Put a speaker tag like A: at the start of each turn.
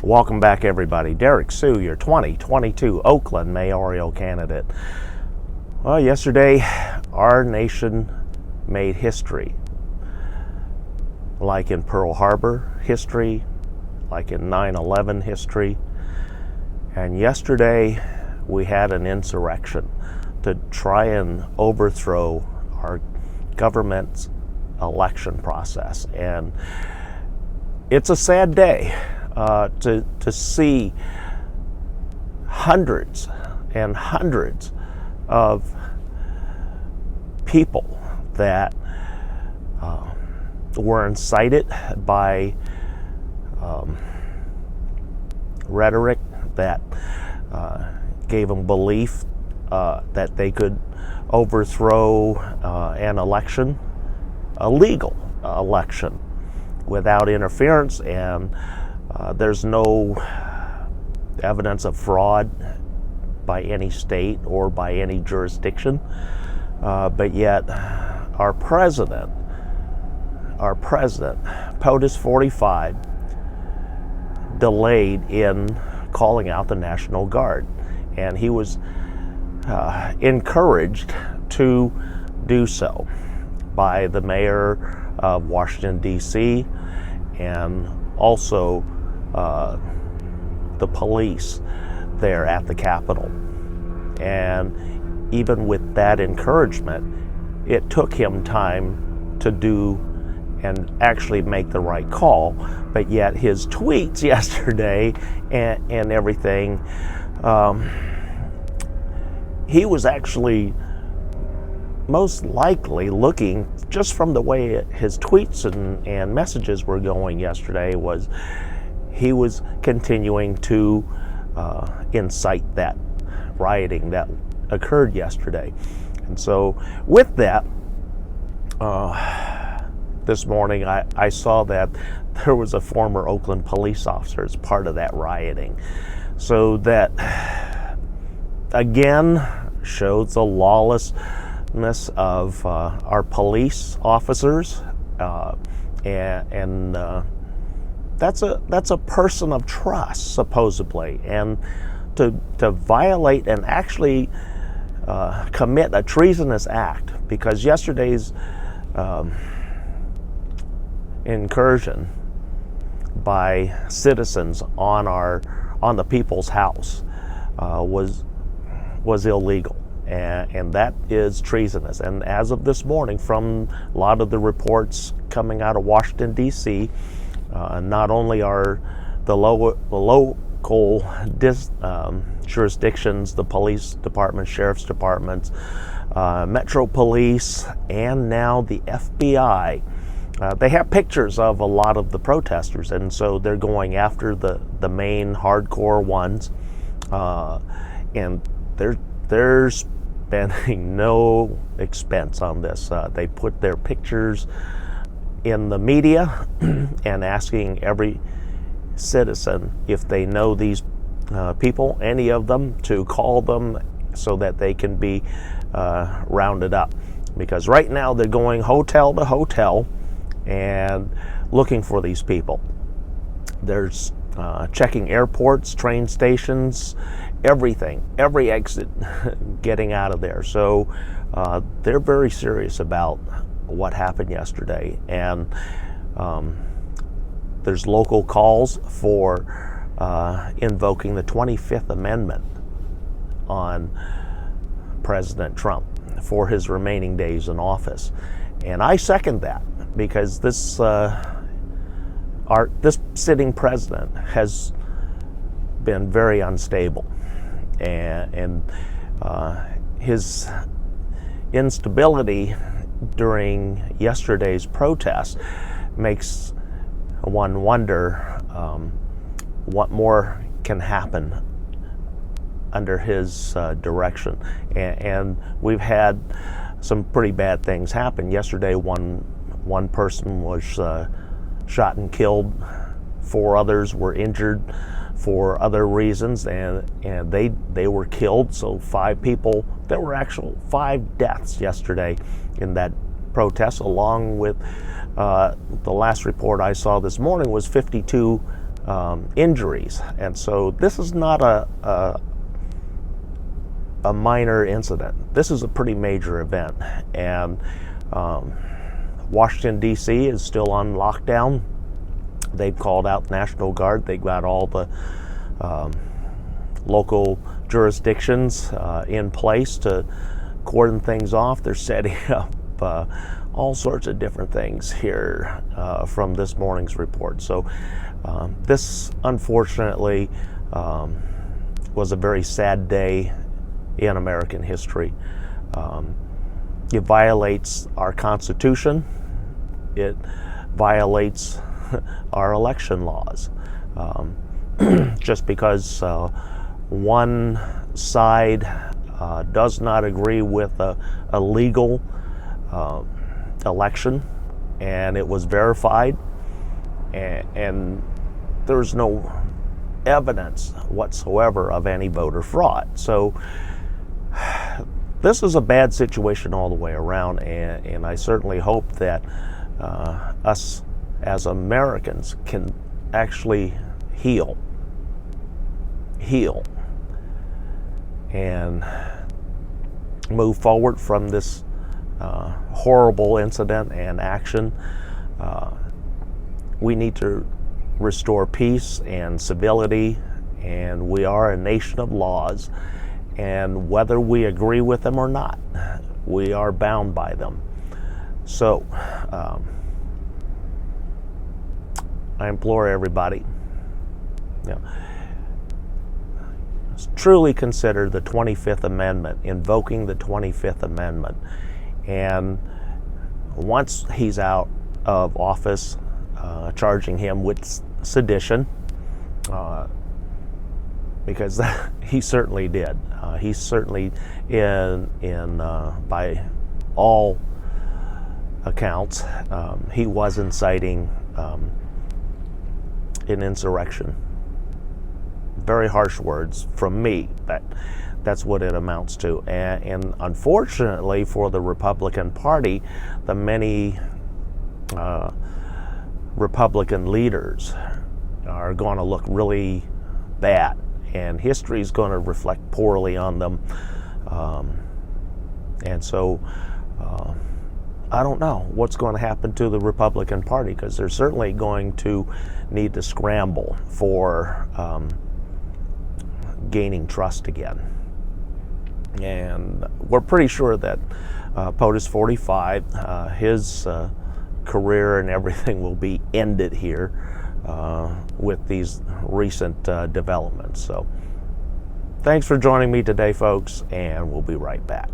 A: Welcome back, everybody. Derrick Soo, your 2022 Oakland mayoral candidate. Well, yesterday, our nation made history. Like in Pearl Harbor history, like in 9/11 history. And yesterday, we had an insurrection to try and overthrow our government's election process. And it's a sad day. To see hundreds and hundreds of people that were incited by rhetoric that gave them belief that they could overthrow an election, a legal election, without interference, and there's no evidence of fraud by any state or by any jurisdiction, but yet our president, POTUS 45, delayed in calling out the National Guard, and he was encouraged to do so by the mayor of Washington, D.C., and also the police there at the Capitol. And even with that encouragement, it took him time to do and actually make the right call. But yet his tweets yesterday and everything, he was actually most likely looking, just from the way his tweets and messages were going yesterday, was he was continuing to incite that rioting that occurred yesterday. And so with that, this morning I saw that there was a former Oakland police officer as part of that rioting. So that again shows the lawlessness of our police officers, and that's a person of trust, supposedly, and to violate and actually commit a treasonous act, because yesterday's incursion by citizens on the people's house was illegal. And that is treasonous. And as of this morning, from a lot of the reports coming out of Washington, D.C., not only are the local jurisdictions, the police department, sheriff's departments, Metro Police, and now the FBI, they have pictures of a lot of the protesters, and so they're going after the main hardcore ones, and they're spending no expense on this. They put their pictures in the media and asking every citizen if they know these people, any of them, to call them so that they can be rounded up. Because right now they're going hotel to hotel and looking for these people. There's checking airports, train stations, everything, every exit, getting out of there. So they're very serious about what happened yesterday. And there's local calls for invoking the 25th Amendment on President Trump for his remaining days in office. And I second that, because this sitting president has been very unstable, and his instability during yesterday's protest makes one wonder what more can happen under his direction. And we've had some pretty bad things happen. Yesterday, one person was shot and killed. 4 others were injured for other reasons, and they were killed. So 5 people. There were actual 5 deaths yesterday in that protest, along with the last report I saw this morning was 52 injuries. And so this is not a minor incident. This is a pretty major event. And Washington, D.C. is still on lockdown. They've called out National Guard. They've got all the local jurisdictions in place to cordon things off. They're setting up all sorts of different things here from this morning's report. So this, unfortunately, was a very sad day in American history. It violates our Constitution. It violates our election laws. Just because one side does not agree with a legal election, and it was verified, and there's no evidence whatsoever of any voter fraud. So this is a bad situation all the way around, and I certainly hope that us as Americans can actually heal and move forward from this horrible incident and action. We need to restore peace and civility, and we are a nation of laws, and whether we agree with them or not, we are bound by them. So I implore everybody, truly consider the 25th Amendment, invoking the 25th Amendment. And once he's out of office, charging him with sedition, because he certainly did. He certainly, by all accounts, he was inciting an insurrection. Very harsh words from me, but that's what it amounts to. And unfortunately for the Republican Party, the many Republican leaders are going to look really bad, and history is going to reflect poorly on them. And so I don't know what's going to happen to the Republican Party, because they're certainly going to need to scramble for gaining trust again. And we're pretty sure that POTUS 45, his career and everything will be ended here with these recent developments. So thanks for joining me today, folks, and we'll be right back.